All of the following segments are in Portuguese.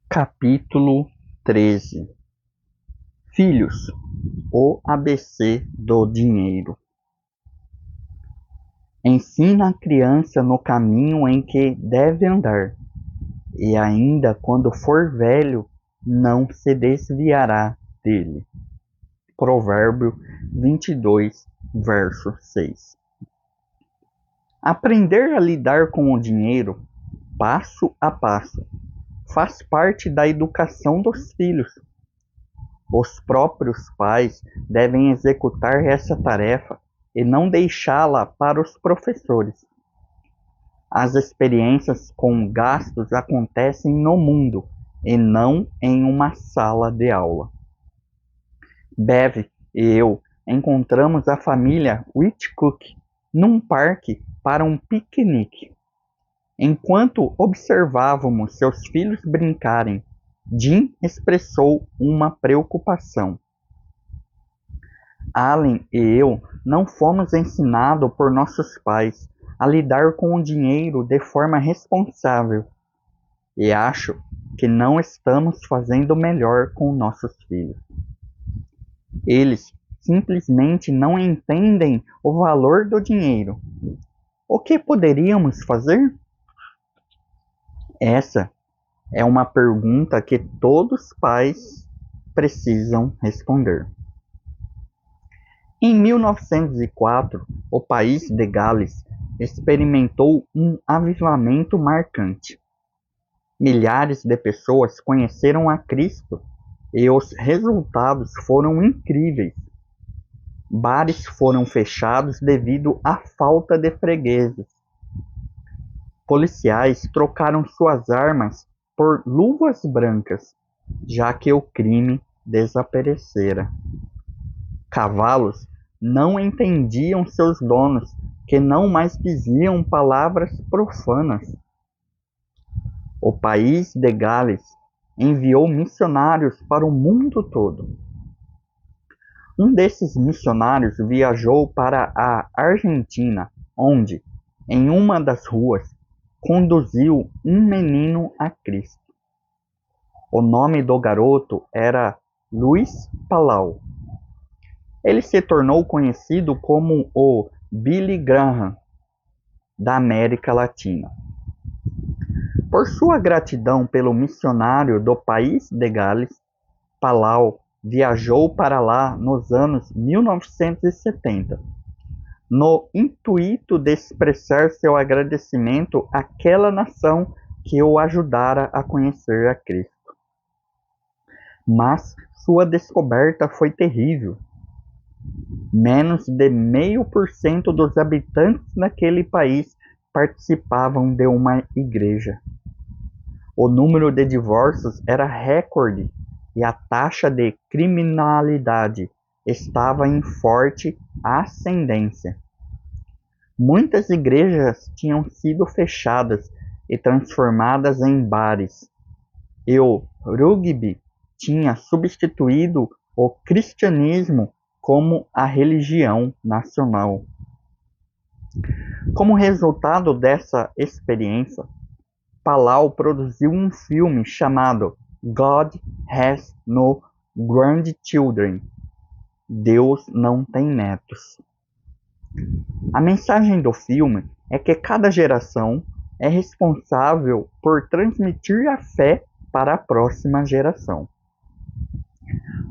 Capítulo 13. Filhos, o ABC do dinheiro. Ensina a criança no caminho em que deve andar, e ainda quando for velho, não se desviará dele. Provérbio 22, verso 6. Aprender a lidar com o dinheiro, passo a passo, faz parte da educação dos filhos. Os próprios pais devem executar essa tarefa e não deixá-la para os professores. As experiências com gastos acontecem no mundo e não em uma sala de aula. Bev e eu encontramos a família Whitcook num parque para um piquenique. Enquanto observávamos seus filhos brincarem, Jim expressou uma preocupação. Allen e eu não fomos ensinados por nossos pais a lidar com o dinheiro de forma responsável e acho que não estamos fazendo melhor com nossos filhos. Eles simplesmente não entendem o valor do dinheiro. O que poderíamos fazer? Essa é uma pergunta que todos os pais precisam responder. Em 1904, o país de Gales experimentou um avivamento marcante. Milhares de pessoas conheceram a Cristo e os resultados foram incríveis. Bares foram fechados devido à falta de fregueses. Policiais trocaram suas armas por luvas brancas, já que o crime desaparecera. Cavalos não entendiam seus donos, que não mais diziam palavras profanas. O país de Gales enviou missionários para o mundo todo. Um desses missionários viajou para a Argentina, onde, em uma das ruas, conduziu um menino a Cristo. O nome do garoto era Luiz Palau. Ele se tornou conhecido como o Billy Graham da América Latina. Por sua gratidão pelo missionário do país de Gales, Palau viajou para lá nos anos 1970, no intuito de expressar seu agradecimento àquela nação que o ajudara a conhecer a Cristo. Mas sua descoberta foi terrível. Menos de 0,5% dos habitantes daquele país participavam de uma igreja. O número de divórcios era recorde e a taxa de criminalidade estava em forte ascendência. Muitas igrejas tinham sido fechadas e transformadas em bares, e o rugby tinha substituído o cristianismo como a religião nacional. Como resultado dessa experiência, Palau produziu um filme chamado God Has No Grandchildren. Deus não tem netos. A mensagem do filme é que cada geração é responsável por transmitir a fé para a próxima geração.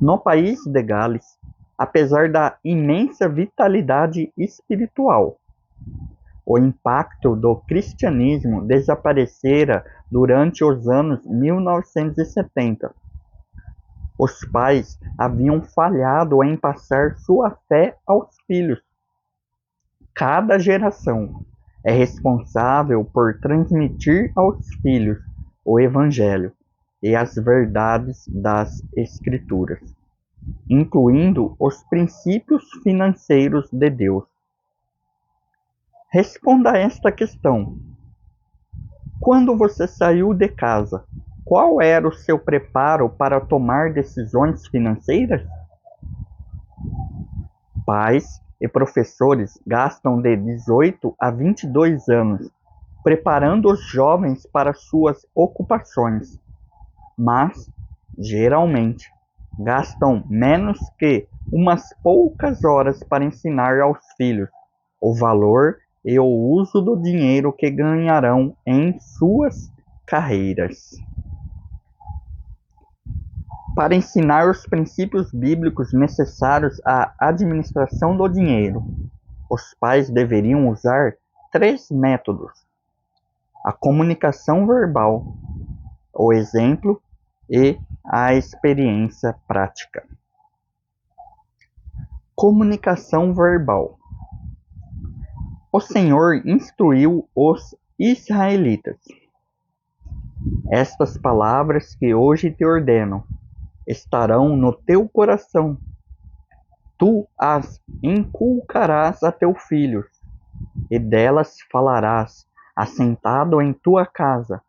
No país de Gales, apesar da imensa vitalidade espiritual, o impacto do cristianismo desaparecera durante os anos 1970. Os pais haviam falhado em passar sua fé aos filhos. Cada geração é responsável por transmitir aos filhos o Evangelho e as verdades das Escrituras, incluindo os princípios financeiros de Deus. Responda a esta questão. Quando você saiu de casa, qual era o seu preparo para tomar decisões financeiras? Pais e professores gastam de 18 a 22 anos preparando os jovens para suas ocupações. mas, geralmente, gastam menos que umas poucas horas para ensinar aos filhos o valor e o uso do dinheiro que ganharão em suas carreiras. Para ensinar os princípios bíblicos necessários à administração do dinheiro, os pais deveriam usar 3 métodos: a comunicação verbal, o exemplo e a experiência prática. Comunicação verbal. O Senhor instruiu os israelitas: estas palavras que hoje te ordeno estarão no teu coração. Tu as inculcarás a teus filhos, e delas falarás, assentado em tua casa,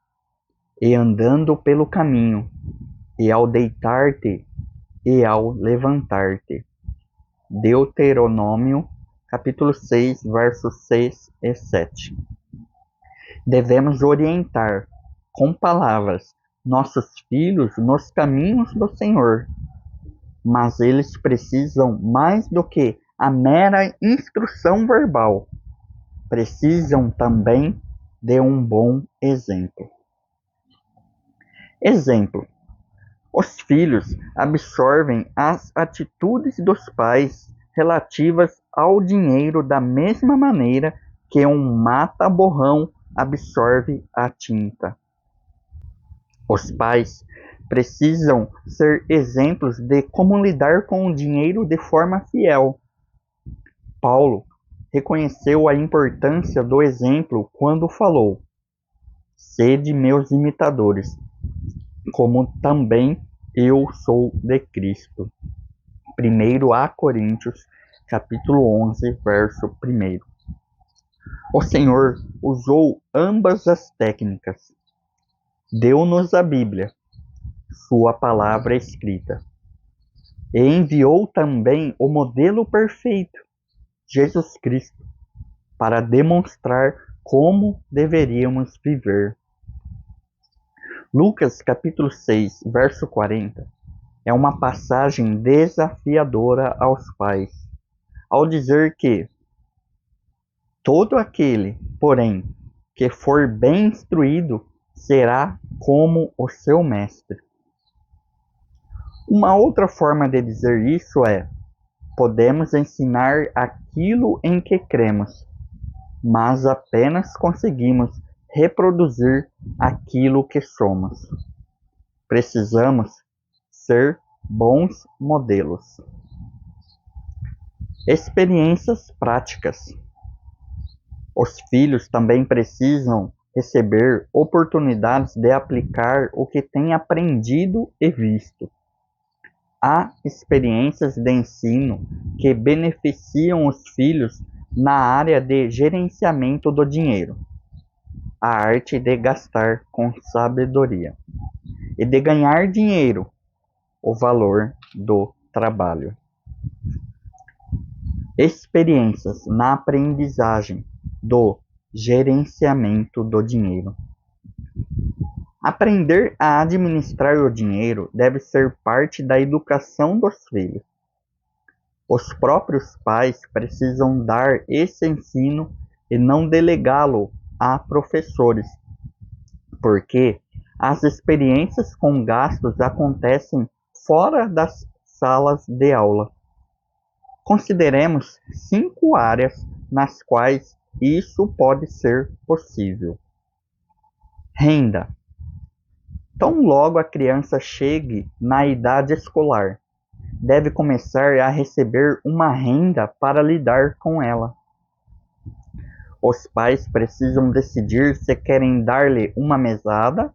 e andando pelo caminho, e ao deitar-te, e ao levantar-te. Deuteronômio, capítulo 6, versos 6 e 7. Devemos orientar, com palavras, nossos filhos nos caminhos do Senhor, mas eles precisam mais do que a mera instrução verbal. Precisam também de um bom exemplo. Exemplo: os filhos absorvem as atitudes dos pais relativas ao dinheiro da mesma maneira que um mata-borrão absorve a tinta. Os pais precisam ser exemplos de como lidar com o dinheiro de forma fiel. Paulo reconheceu a importância do exemplo quando falou: sede meus imitadores, como também eu sou de Cristo. 1 Coríntios, capítulo 11, verso 1. O Senhor usou ambas as técnicas. Deu-nos a Bíblia, sua palavra escrita, e enviou também o modelo perfeito, Jesus Cristo, para demonstrar como deveríamos viver. Lucas capítulo 6, verso 40, é uma passagem desafiadora aos pais, ao dizer que todo aquele, porém, que for bem instruído, será como o seu mestre. Uma outra forma de dizer isso é: podemos ensinar aquilo em que cremos, mas apenas conseguimos reproduzir aquilo que somos. Precisamos ser bons modelos. Experiências práticas. Os filhos também precisam receber oportunidades de aplicar o que têm aprendido e visto. Há experiências de ensino que beneficiam os filhos na área de gerenciamento do dinheiro, a arte de gastar com sabedoria, e de ganhar dinheiro, o valor do trabalho. Experiências na aprendizagem do gerenciamento do dinheiro. Aprender a administrar o dinheiro deve ser parte da educação dos filhos. Os próprios pais precisam dar esse ensino e não delegá-lo a professores, porque as experiências com gastos acontecem fora das salas de aula. Consideremos 5 áreas nas quais isso pode ser possível. Renda. Tão logo a criança chegue na idade escolar, deve começar a receber uma renda para lidar com ela. Os pais precisam decidir se querem dar-lhe uma mesada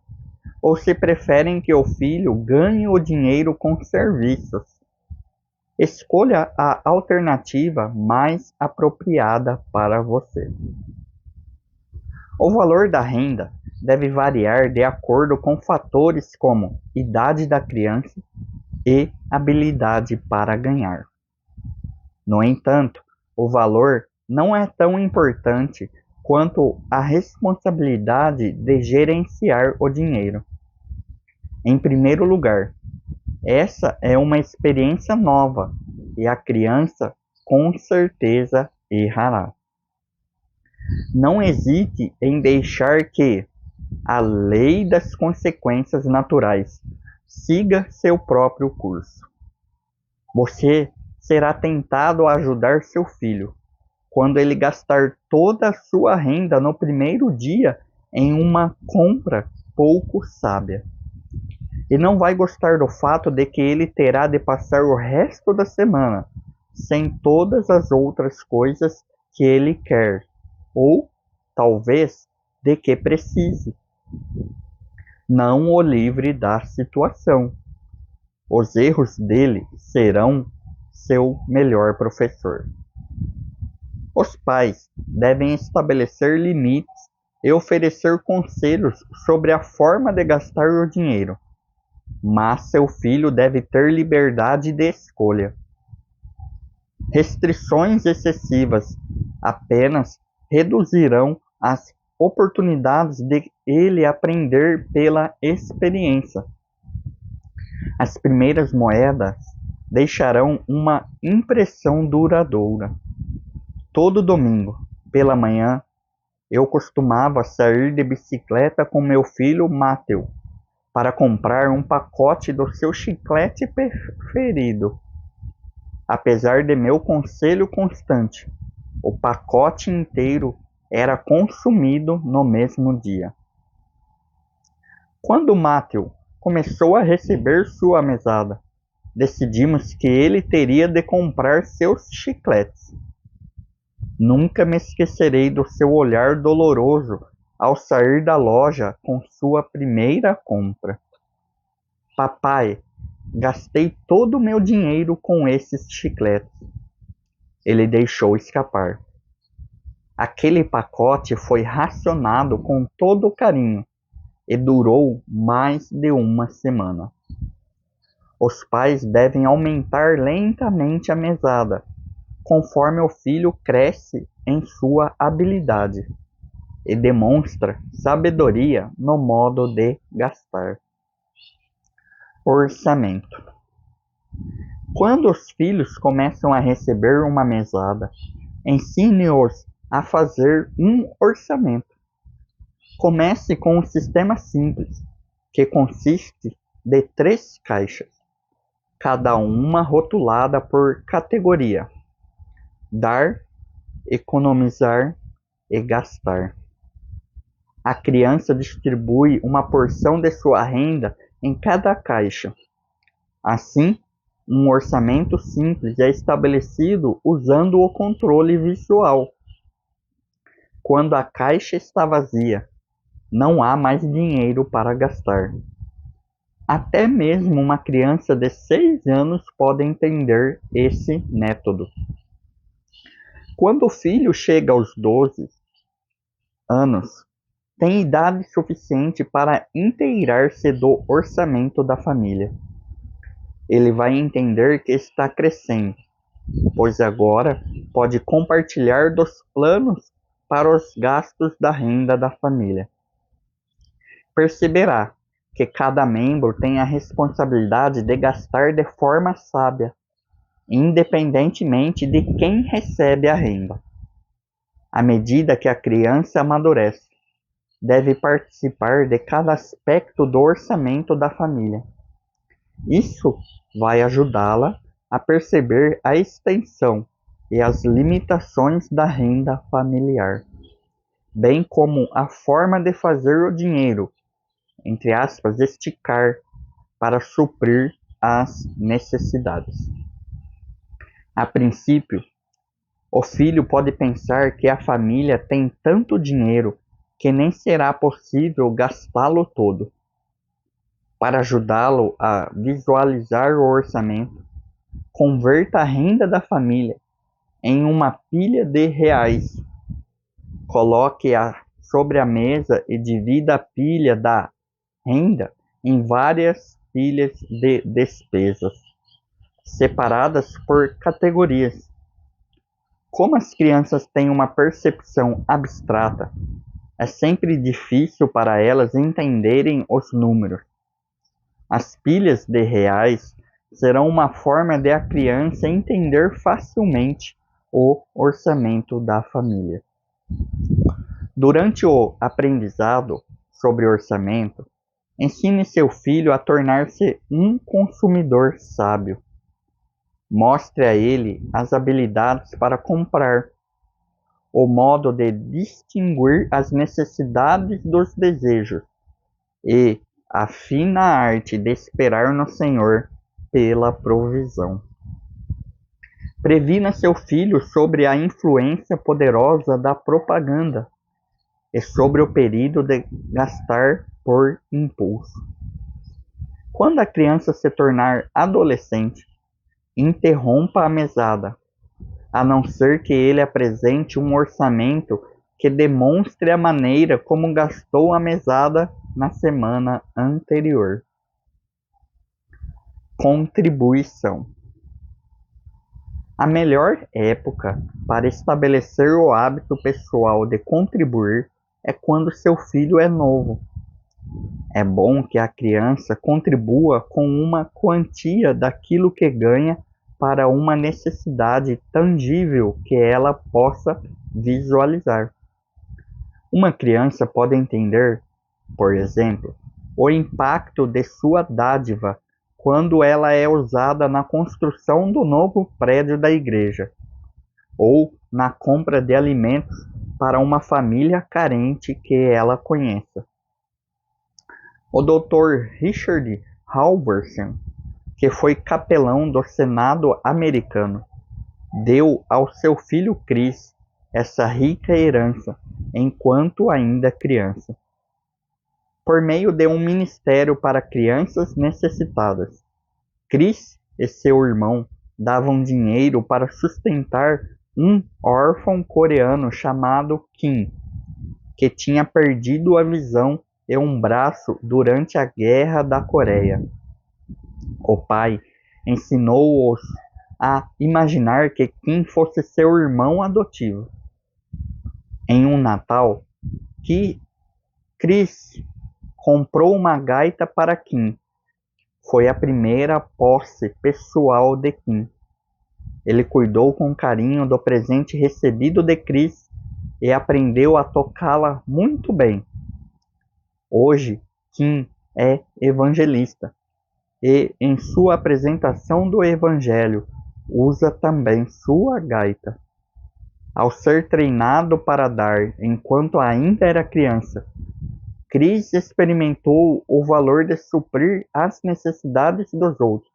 ou se preferem que o filho ganhe o dinheiro com serviços. Escolha a alternativa mais apropriada para você. O valor da renda deve variar de acordo com fatores como idade da criança e habilidade para ganhar. No entanto, o valor não é tão importante quanto a responsabilidade de gerenciar o dinheiro. Em primeiro lugar, essa é uma experiência nova e a criança com certeza errará. Não hesite em deixar que a lei das consequências naturais siga seu próprio curso. Você será tentado a ajudar seu filho quando ele gastar toda a sua renda no primeiro dia em uma compra pouco sábia. E não vai gostar do fato de que ele terá de passar o resto da semana sem todas as outras coisas que ele quer, ou talvez de que precise. Não o livre da situação. Os erros dele serão seu melhor professor. Os pais devem estabelecer limites e oferecer conselhos sobre a forma de gastar o dinheiro, mas seu filho deve ter liberdade de escolha. Restrições excessivas apenas reduzirão as oportunidades de ele aprender pela experiência. As primeiras moedas deixarão uma impressão duradoura. Todo domingo, pela manhã, eu costumava sair de bicicleta com meu filho Matthew para comprar um pacote do seu chiclete preferido. Apesar de meu conselho constante, o pacote inteiro era consumido no mesmo dia. Quando Matthew começou a receber sua mesada, decidimos que ele teria de comprar seus chicletes. Nunca me esquecerei do seu olhar doloroso ao sair da loja com sua primeira compra. Papai, gastei todo o meu dinheiro com esses chicletes. Ele deixou escapar. Aquele pacote foi racionado com todo carinho e durou mais de uma semana. Os pais devem aumentar lentamente a mesada, conforme o filho cresce em sua habilidade e demonstra sabedoria no modo de gastar. Orçamento. Quando os filhos começam a receber uma mesada, ensine-os a fazer um orçamento. Comece com um sistema simples, que consiste de 3 caixas, cada uma rotulada por categoria: dar, economizar e gastar. A criança distribui uma porção de sua renda em cada caixa. Assim, um orçamento simples é estabelecido usando o controle visual. Quando a caixa está vazia, não há mais dinheiro para gastar. Até mesmo uma criança de 6 anos pode entender esse método. Quando o filho chega aos 12 anos, tem idade suficiente para inteirar-se do orçamento da família. Ele vai entender que está crescendo, pois agora pode compartilhar dos planos para os gastos da renda da família. Perceberá que cada membro tem a responsabilidade de gastar de forma sábia, independentemente de quem recebe a renda. À medida que a criança amadurece, deve participar de cada aspecto do orçamento da família. Isso vai ajudá-la a perceber a extensão e as limitações da renda familiar, bem como a forma de fazer o dinheiro, entre aspas, esticar para suprir as necessidades. A princípio, o filho pode pensar que a família tem tanto dinheiro que nem será possível gastá-lo todo. Para ajudá-lo a visualizar o orçamento, converta a renda da família em uma pilha de reais. Coloque-a sobre a mesa e divida a pilha da renda em várias pilhas de despesas, separadas por categorias. Como as crianças têm uma percepção abstrata, é sempre difícil para elas entenderem os números. As pilhas de reais serão uma forma de a criança entender facilmente o orçamento da família. Durante o aprendizado sobre orçamento, ensine seu filho a tornar-se um consumidor sábio. Mostre a ele as habilidades para comprar, o modo de distinguir as necessidades dos desejos e a fina arte de esperar no Senhor pela provisão. Previna seu filho sobre a influência poderosa da propaganda e sobre o perigo de gastar por impulso. Quando a criança se tornar adolescente, interrompa a mesada, a não ser que ele apresente um orçamento que demonstre a maneira como gastou a mesada na semana anterior. Contribuição. A melhor época para estabelecer o hábito pessoal de contribuir é quando seu filho é novo. É bom que a criança contribua com uma quantia daquilo que ganha para uma necessidade tangível que ela possa visualizar. Uma criança pode entender, por exemplo, o impacto de sua dádiva quando ela é usada na construção do novo prédio da igreja, ou na compra de alimentos para uma família carente que ela conheça. O Dr. Richard Halverson, que foi capelão do Senado americano, deu ao seu filho Chris essa rica herança enquanto ainda criança. Por meio de um ministério para crianças necessitadas, Chris e seu irmão davam dinheiro para sustentar um órfão coreano chamado Kim, que tinha perdido a visão e um braço durante a Guerra da Coreia. O pai ensinou-os a imaginar que Kim fosse seu irmão adotivo. Em um Natal, Chris comprou uma gaita para Kim. Foi a primeira posse pessoal de Kim. Ele cuidou com carinho do presente recebido de Chris e aprendeu a tocá-la muito bem. Hoje, Kim é evangelista e, em sua apresentação do Evangelho, usa também sua gaita. Ao ser treinado para dar enquanto ainda era criança, Chris experimentou o valor de suprir as necessidades dos outros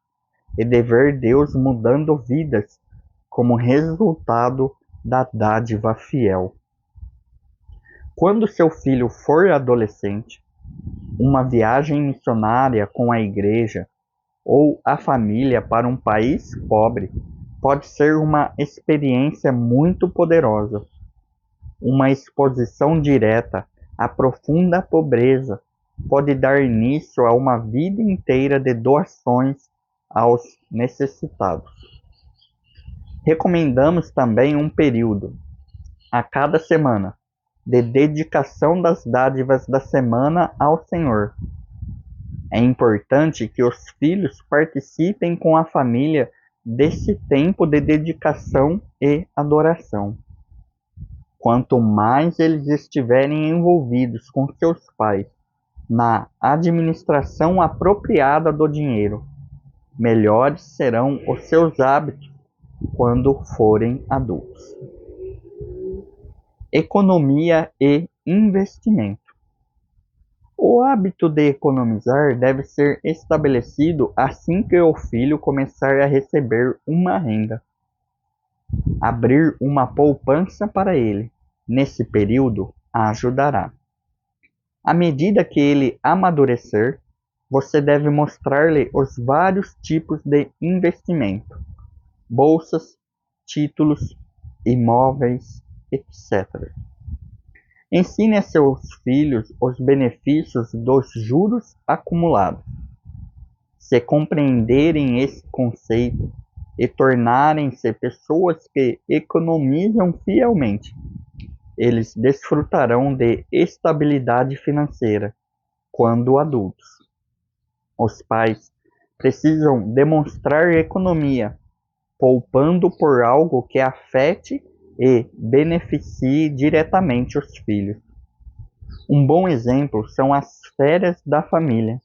e de ver Deus mudando vidas como resultado da dádiva fiel. Quando seu filho for adolescente, uma viagem missionária com a igreja ou a família para um país pobre pode ser uma experiência muito poderosa. Uma exposição direta à profunda pobreza pode dar início a uma vida inteira de doações aos necessitados. Recomendamos também um período, a cada semana, de dedicação das dádivas da semana ao Senhor. É importante que os filhos participem com a família desse tempo de dedicação e adoração. Quanto mais eles estiverem envolvidos com seus pais na administração apropriada do dinheiro, melhores serão os seus hábitos quando forem adultos. Economia e investimento. O hábito de economizar deve ser estabelecido assim que o filho começar a receber uma renda. Abrir uma poupança para ele, nesse período, ajudará. À medida que ele amadurecer, você deve mostrar-lhe os vários tipos de investimento, bolsas, títulos, imóveis, etc. Ensine a seus filhos os benefícios dos juros acumulados. Se compreenderem esse conceito e tornarem-se pessoas que economizam fielmente, eles desfrutarão de estabilidade financeira quando adultos. Os pais precisam demonstrar economia, poupando por algo que afete e beneficie diretamente os filhos. Um bom exemplo são as férias da família.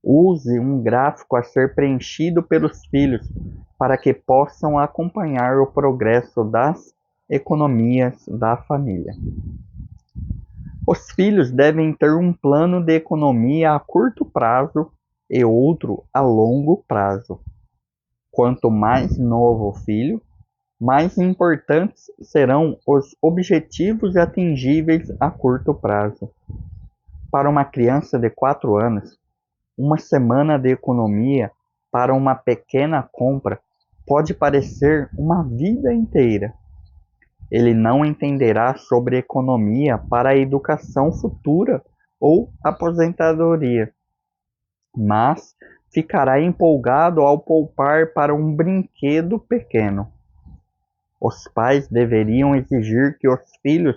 Use um gráfico a ser preenchido pelos filhos para que possam acompanhar o progresso das economias da família. Os filhos devem ter um plano de economia a curto prazo e outro a longo prazo. Quanto mais novo o filho, mais importantes serão os objetivos atingíveis a curto prazo. Para uma criança de 4 anos, uma semana de economia para uma pequena compra pode parecer uma vida inteira. Ele não entenderá sobre economia para a educação futura ou aposentadoria, mas ficará empolgado ao poupar para um brinquedo pequeno. Os pais deveriam exigir que os filhos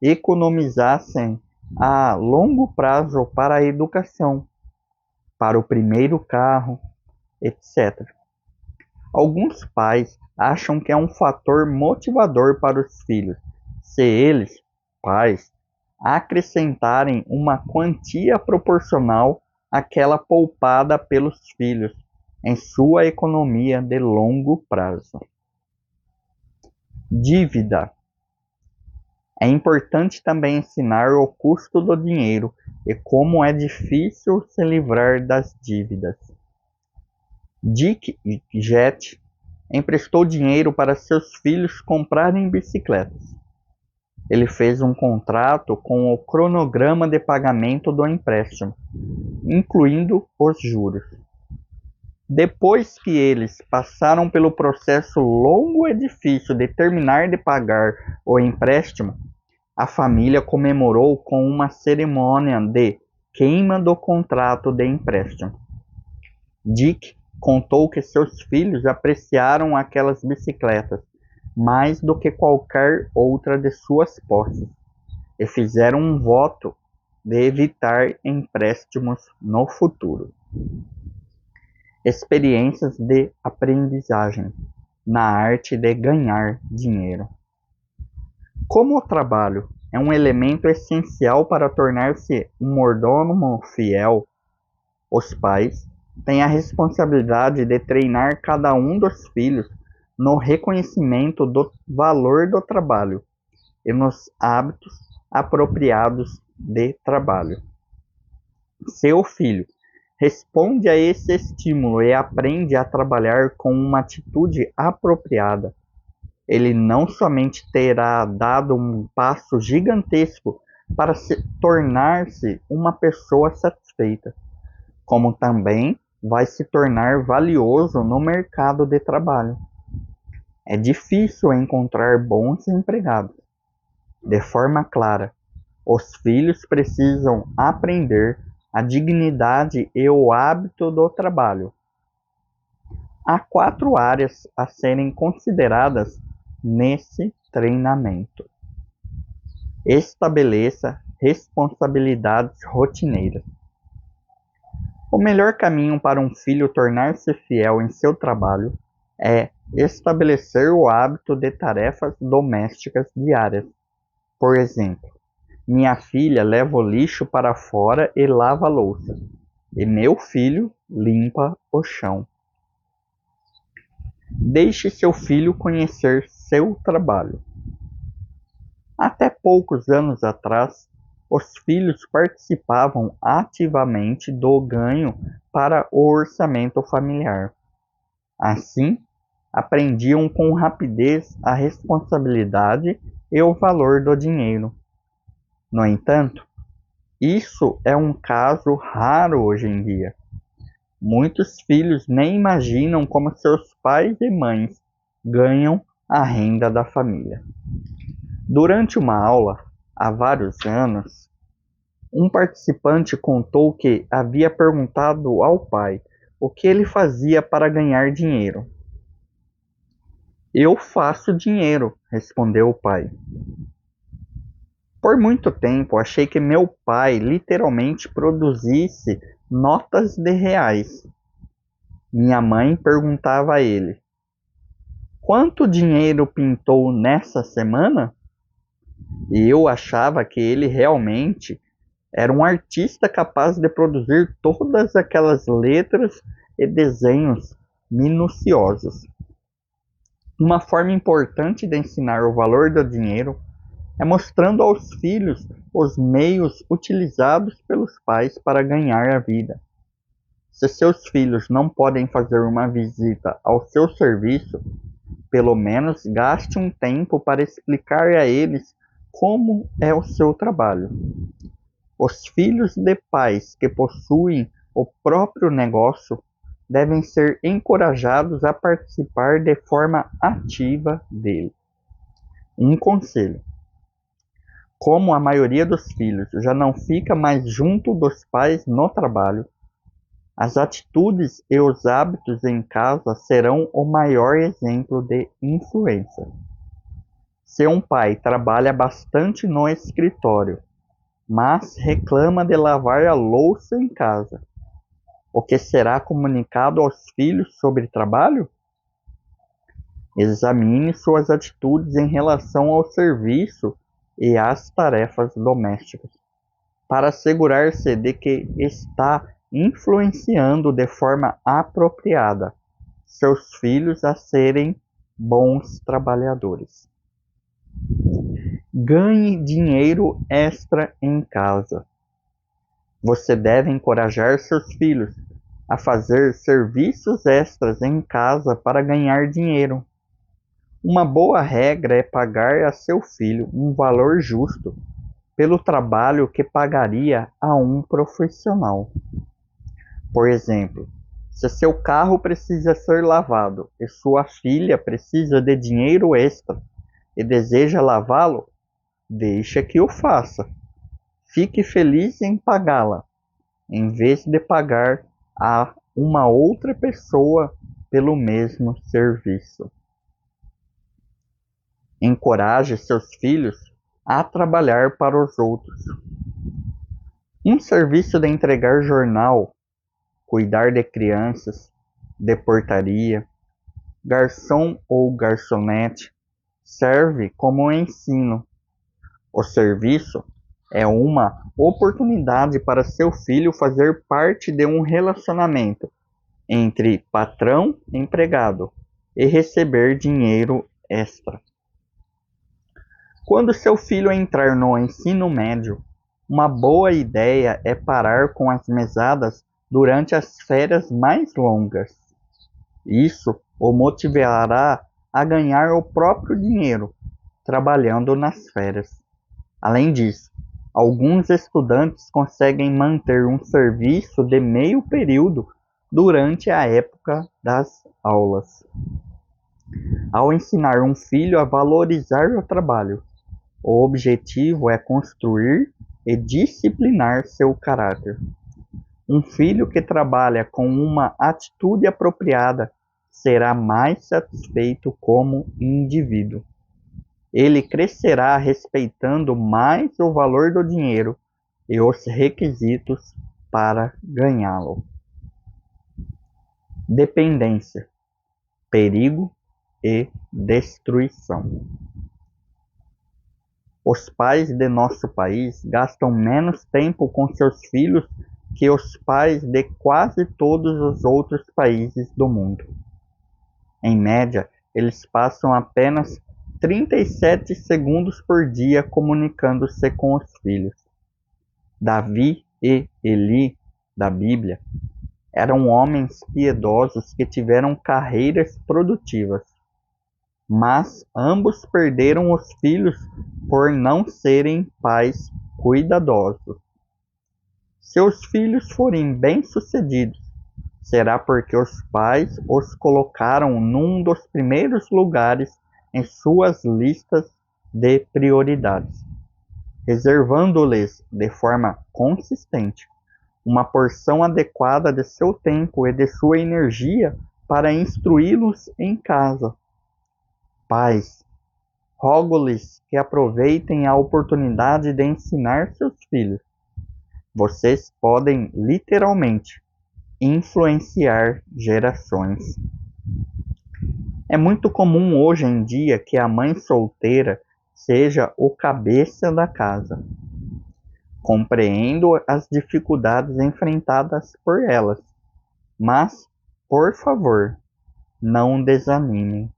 economizassem a longo prazo para a educação, para o primeiro carro, etc. Alguns pais acham que é um fator motivador para os filhos se eles, pais, acrescentarem uma quantia proporcional àquela poupada pelos filhos em sua economia de longo prazo. Dívida. É importante também ensinar o custo do dinheiro e como é difícil se livrar das dívidas. Dick Jet emprestou dinheiro para seus filhos comprarem bicicletas. Ele fez um contrato com o cronograma de pagamento do empréstimo, incluindo os juros. Depois que eles passaram pelo processo longo e difícil de terminar de pagar o empréstimo, a família comemorou com uma cerimônia de queima do contrato de empréstimo. Dick contou que seus filhos apreciaram aquelas bicicletas mais do que qualquer outra de suas posses e fizeram um voto de evitar empréstimos no futuro. Experiências de aprendizagem na arte de ganhar dinheiro. Como o trabalho é um elemento essencial para tornar-se um mordomo fiel, os pais têm a responsabilidade de treinar cada um dos filhos no reconhecimento do valor do trabalho e nos hábitos apropriados de trabalho. Seu filho responde a esse estímulo e aprende a trabalhar com uma atitude apropriada. Ele não somente terá dado um passo gigantesco para tornar-se uma pessoa satisfeita, como também vai se tornar valioso no mercado de trabalho. É difícil encontrar bons empregados. De forma clara, os filhos precisam aprender a dignidade e o hábito do trabalho. Há 4 áreas a serem consideradas nesse treinamento. Estabeleça responsabilidades rotineiras. O melhor caminho para um filho tornar-se fiel em seu trabalho é estabelecer o hábito de tarefas domésticas diárias. Por exemplo, minha filha leva o lixo para fora e lava a louça, e meu filho limpa o chão. Deixe seu filho conhecer seu trabalho. Até poucos anos atrás, os filhos participavam ativamente do ganho para o orçamento familiar. Assim, aprendiam com rapidez a responsabilidade e o valor do dinheiro. No entanto, isso é um caso raro hoje em dia. Muitos filhos nem imaginam como seus pais e mães ganham a renda da família. Durante uma aula, há vários anos, um participante contou que havia perguntado ao pai o que ele fazia para ganhar dinheiro. Eu faço dinheiro, respondeu o pai. Por muito tempo achei que meu pai literalmente produzisse notas de reais. Minha mãe perguntava a ele: quanto dinheiro pintou nessa semana? E eu achava que ele realmente era um artista capaz de produzir todas aquelas letras e desenhos minuciosos. Uma forma importante de ensinar o valor do dinheiro é mostrando aos filhos os meios utilizados pelos pais para ganhar a vida. Se seus filhos não podem fazer uma visita ao seu serviço, pelo menos gaste um tempo para explicar a eles como é o seu trabalho. Os filhos de pais que possuem o próprio negócio devem ser encorajados a participar de forma ativa dele. Um conselho: como a maioria dos filhos já não fica mais junto dos pais no trabalho, as atitudes e os hábitos em casa serão o maior exemplo de influência. Se um pai trabalha bastante no escritório, mas reclama de lavar a louça em casa, o que será comunicado aos filhos sobre trabalho? Examine suas atitudes em relação ao serviço e às tarefas domésticas, para assegurar-se de que está influenciando de forma apropriada seus filhos a serem bons trabalhadores. Ganhe dinheiro extra em casa. Você deve encorajar seus filhos a fazer serviços extras em casa para ganhar dinheiro. Uma boa regra é pagar a seu filho um valor justo pelo trabalho que pagaria a um profissional. Por exemplo, se seu carro precisa ser lavado e sua filha precisa de dinheiro extra e deseja lavá-lo, deixe que o faça. Fique feliz em pagá-la, em vez de pagar a uma outra pessoa pelo mesmo serviço. Encoraje seus filhos a trabalhar para os outros. Um serviço de entregar jornal, cuidar de crianças, de portaria, garçom ou garçonete, serve como ensino. O serviço é uma oportunidade para seu filho fazer parte de um relacionamento entre patrão e empregado e receber dinheiro extra. Quando seu filho entrar no ensino médio, uma boa ideia é parar com as mesadas durante as férias mais longas. Isso o motivará a ganhar o próprio dinheiro trabalhando nas férias. Além disso, alguns estudantes conseguem manter um serviço de meio período durante a época das aulas. Ao ensinar um filho a valorizar o trabalho, o objetivo é construir e disciplinar seu caráter. Um filho que trabalha com uma atitude apropriada será mais satisfeito como indivíduo. Ele crescerá respeitando mais o valor do dinheiro e os requisitos para ganhá-lo. Dependência, perigo e destruição. Os pais de nosso país gastam menos tempo com seus filhos que os pais de quase todos os outros países do mundo. Em média, eles passam apenas 37 segundos por dia comunicando-se com os filhos. Davi e Eli, da Bíblia, eram homens piedosos que tiveram carreiras produtivas, mas ambos perderam os filhos por não serem pais cuidadosos. Se os filhos forem bem-sucedidos, será porque os pais os colocaram num dos primeiros lugares em suas listas de prioridades, reservando-lhes de forma consistente uma porção adequada de seu tempo e de sua energia para instruí-los em casa. Pais, rogo-lhes que aproveitem a oportunidade de ensinar seus filhos, Vocês podem literalmente influenciar gerações. É muito comum hoje em dia que a mãe solteira seja o cabeça da casa. Compreendo as dificuldades enfrentadas por elas, mas, por favor, não desanimem.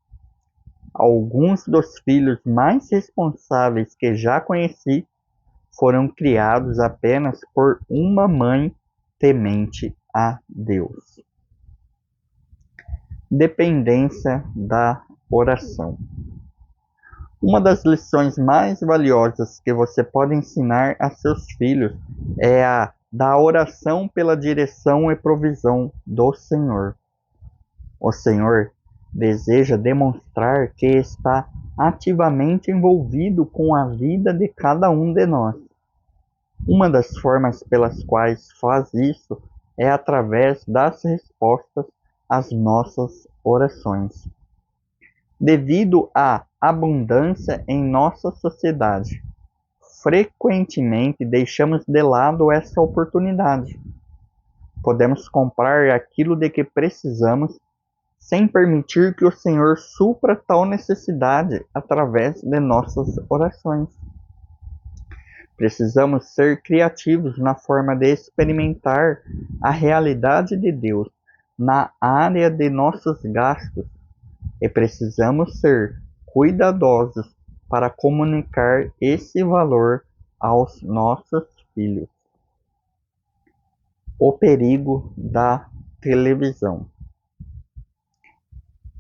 Alguns dos filhos mais responsáveis que já conheci foram criados apenas por uma mãe temente a Deus. Dependência da oração. Uma das lições mais valiosas que você pode ensinar a seus filhos é a da oração pela direção e provisão do Senhor. O Senhor deseja demonstrar que está ativamente envolvido com a vida de cada um de nós. Uma das formas pelas quais faz isso é através das respostas às nossas orações. Devido à abundância em nossa sociedade, frequentemente deixamos de lado essa oportunidade. Podemos comprar aquilo de que precisamos sem permitir que o Senhor supra tal necessidade através de nossas orações. Precisamos ser criativos na forma de experimentar a realidade de Deus na área de nossos gastos e precisamos ser cuidadosos para comunicar esse valor aos nossos filhos. O perigo da televisão.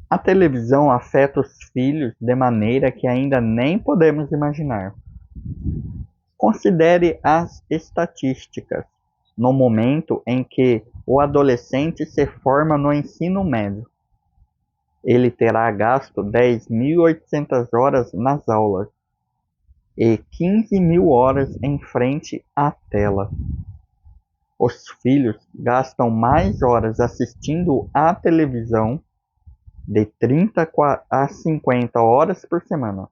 A televisão afeta os filhos de maneira que ainda nem podemos imaginar. Considere as estatísticas no momento em que o adolescente se forma no ensino médio. Ele terá gasto 10.800 horas nas aulas e 15.000 horas em frente à tela. Os filhos gastam mais horas assistindo à televisão, de 30 a 50 horas por semana,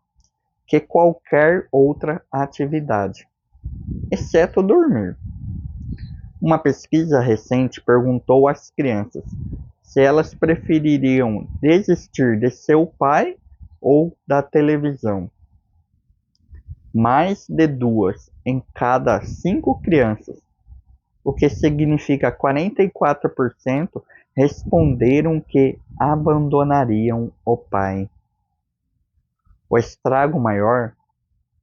que qualquer outra atividade, exceto dormir. Uma pesquisa recente perguntou às crianças se elas prefeririam desistir de seu pai ou da televisão. Mais de 2 em cada 5 crianças, o que significa 44%, responderam que abandonariam o pai. O estrago maior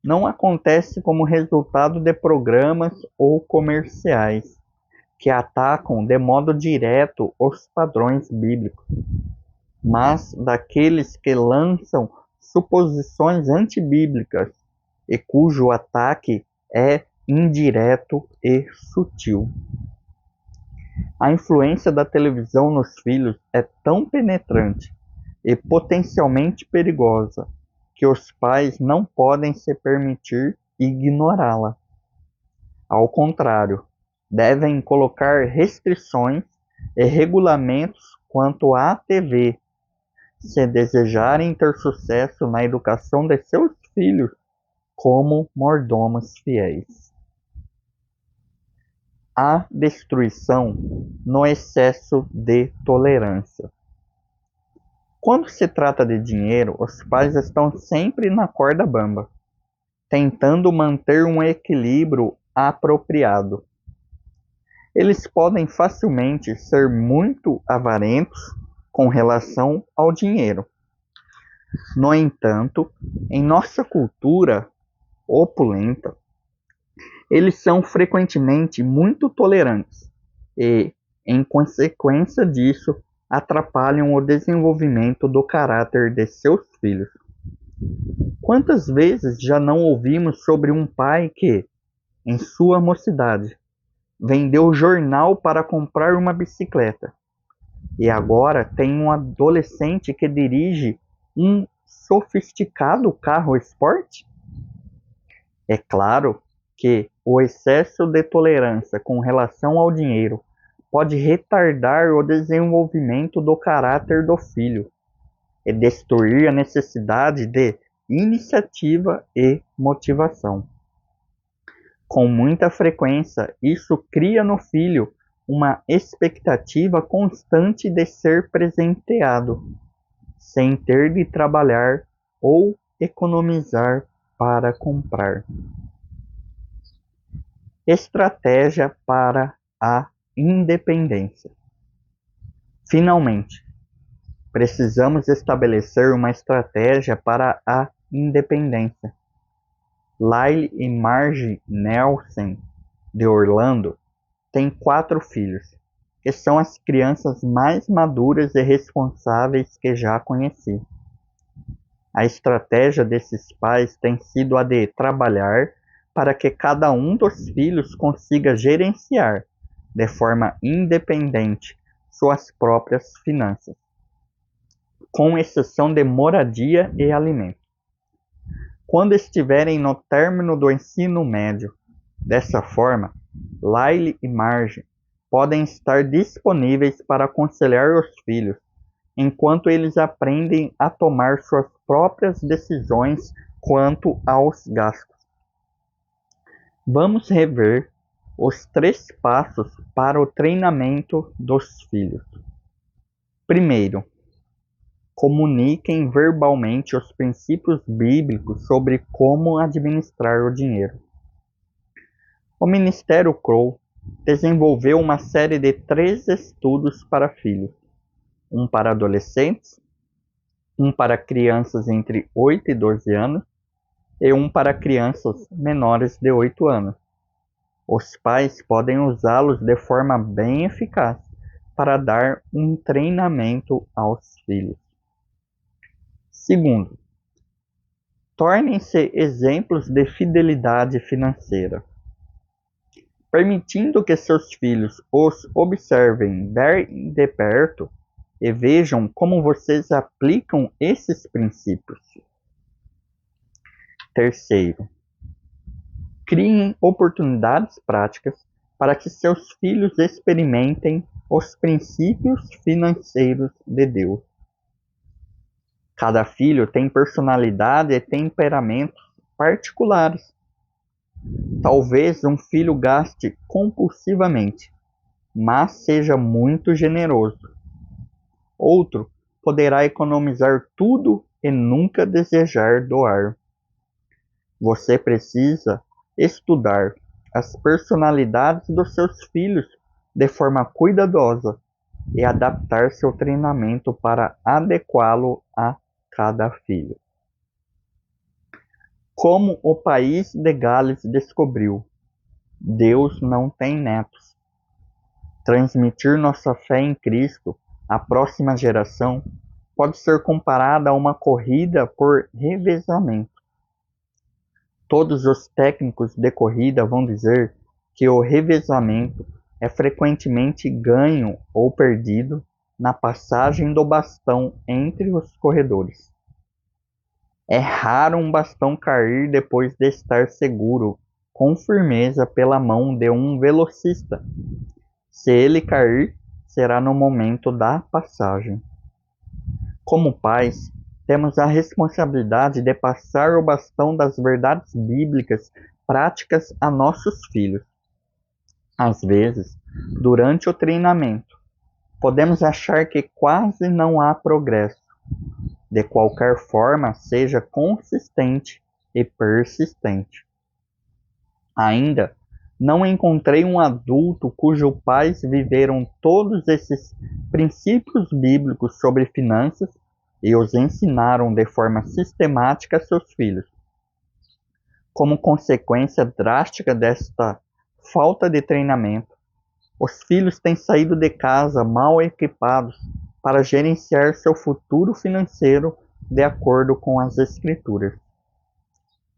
não acontece como resultado de programas ou comerciais que atacam de modo direto os padrões bíblicos, mas daqueles que lançam suposições antibíblicas e cujo ataque é indireto e sutil. A influência da televisão nos filhos é tão penetrante e potencialmente perigosa que os pais não podem se permitir ignorá-la. Ao contrário, devem colocar restrições e regulamentos quanto à TV, se desejarem ter sucesso na educação de seus filhos como mordomos fiéis. A destruição no excesso de tolerância. Quando se trata de dinheiro, os pais estão sempre na corda bamba, tentando manter um equilíbrio apropriado. Eles podem facilmente ser muito avarentos com relação ao dinheiro. No entanto, em nossa cultura opulenta, eles são frequentemente muito tolerantes e, em consequência disso, atrapalham o desenvolvimento do caráter de seus filhos. Quantas vezes já não ouvimos sobre um pai que, em sua mocidade, vendeu jornal para comprar uma bicicleta e agora tem um adolescente que dirige um sofisticado carro esporte? É claro que o excesso de tolerância com relação ao dinheiro pode retardar o desenvolvimento do caráter do filho e destruir a necessidade de iniciativa e motivação. Com muita frequência, isso cria no filho uma expectativa constante de ser presenteado, sem ter de trabalhar ou economizar para comprar. Estratégia para a independência. Finalmente, precisamos estabelecer uma estratégia para a independência. Lyle e Margie Nelson, de Orlando, têm 4 filhos, que são as crianças mais maduras e responsáveis que já conheci. A estratégia desses pais tem sido a de trabalhar para que cada um dos filhos consiga gerenciar, de forma independente, suas próprias finanças, com exceção de moradia e alimento. Quando estiverem no término do ensino médio, dessa forma, Lyle e Margie podem estar disponíveis para aconselhar os filhos, enquanto eles aprendem a tomar suas próprias decisões quanto aos gastos. Vamos rever os 3 passos para o treinamento dos filhos. Primeiro, comuniquem verbalmente os princípios bíblicos sobre como administrar o dinheiro. O Ministério Crow desenvolveu uma série de 3 estudos para filhos, um para adolescentes, um para crianças entre 8 e 12 anos e um para crianças menores de 8 anos. Os pais podem usá-los de forma bem eficaz para dar um treinamento aos filhos. Segundo, tornem-se exemplos de fidelidade financeira, permitindo que seus filhos os observem bem de perto e vejam como vocês aplicam esses princípios. Terceiro, criem oportunidades práticas para que seus filhos experimentem os princípios financeiros de Deus. Cada filho tem personalidade e temperamentos particulares. Talvez um filho gaste compulsivamente, mas seja muito generoso. Outro poderá economizar tudo e nunca desejar doar. Você precisa estudar as personalidades dos seus filhos de forma cuidadosa e adaptar seu treinamento para adequá-lo a cada filho. Como o país de Gales descobriu, Deus não tem netos. Transmitir nossa fé em Cristo à próxima geração pode ser comparada a uma corrida por revezamento. Todos os técnicos de corrida vão dizer que o revezamento é frequentemente ganho ou perdido na passagem do bastão entre os corredores. É raro um bastão cair depois de estar seguro com firmeza pela mão de um velocista. Se ele cair, será no momento da passagem. Como pais, temos a responsabilidade de passar o bastão das verdades bíblicas práticas a nossos filhos. Às vezes, durante o treinamento, podemos achar que quase não há progresso. De qualquer forma, seja consistente e persistente. Ainda não encontrei um adulto cujos pais viveram todos esses princípios bíblicos sobre finanças e os ensinaram de forma sistemática a seus filhos. Como consequência drástica desta falta de treinamento, os filhos têm saído de casa mal equipados para gerenciar seu futuro financeiro de acordo com as Escrituras.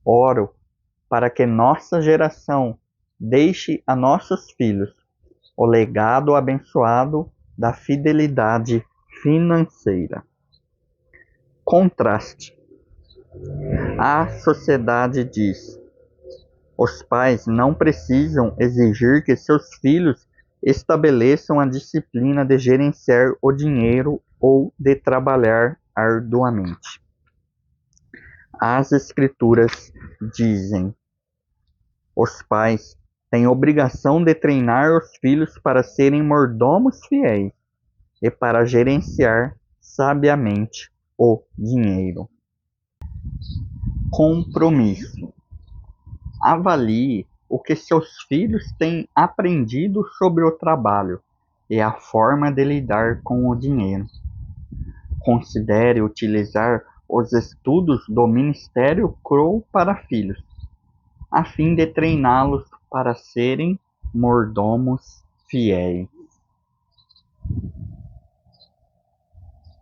Oro para que nossa geração deixe a nossos filhos o legado abençoado da fidelidade financeira. Contraste. A sociedade diz: os pais não precisam exigir que seus filhos estabeleçam a disciplina de gerenciar o dinheiro ou de trabalhar arduamente. As Escrituras dizem: Os pais têm obrigação de treinar os filhos para serem mordomos fiéis e para gerenciar sabiamente o dinheiro. Compromisso. Avalie o que seus filhos têm aprendido sobre o trabalho e a forma de lidar com o dinheiro. Considere utilizar os estudos do Ministério Crow para filhos, a fim de treiná-los para serem mordomos fiéis.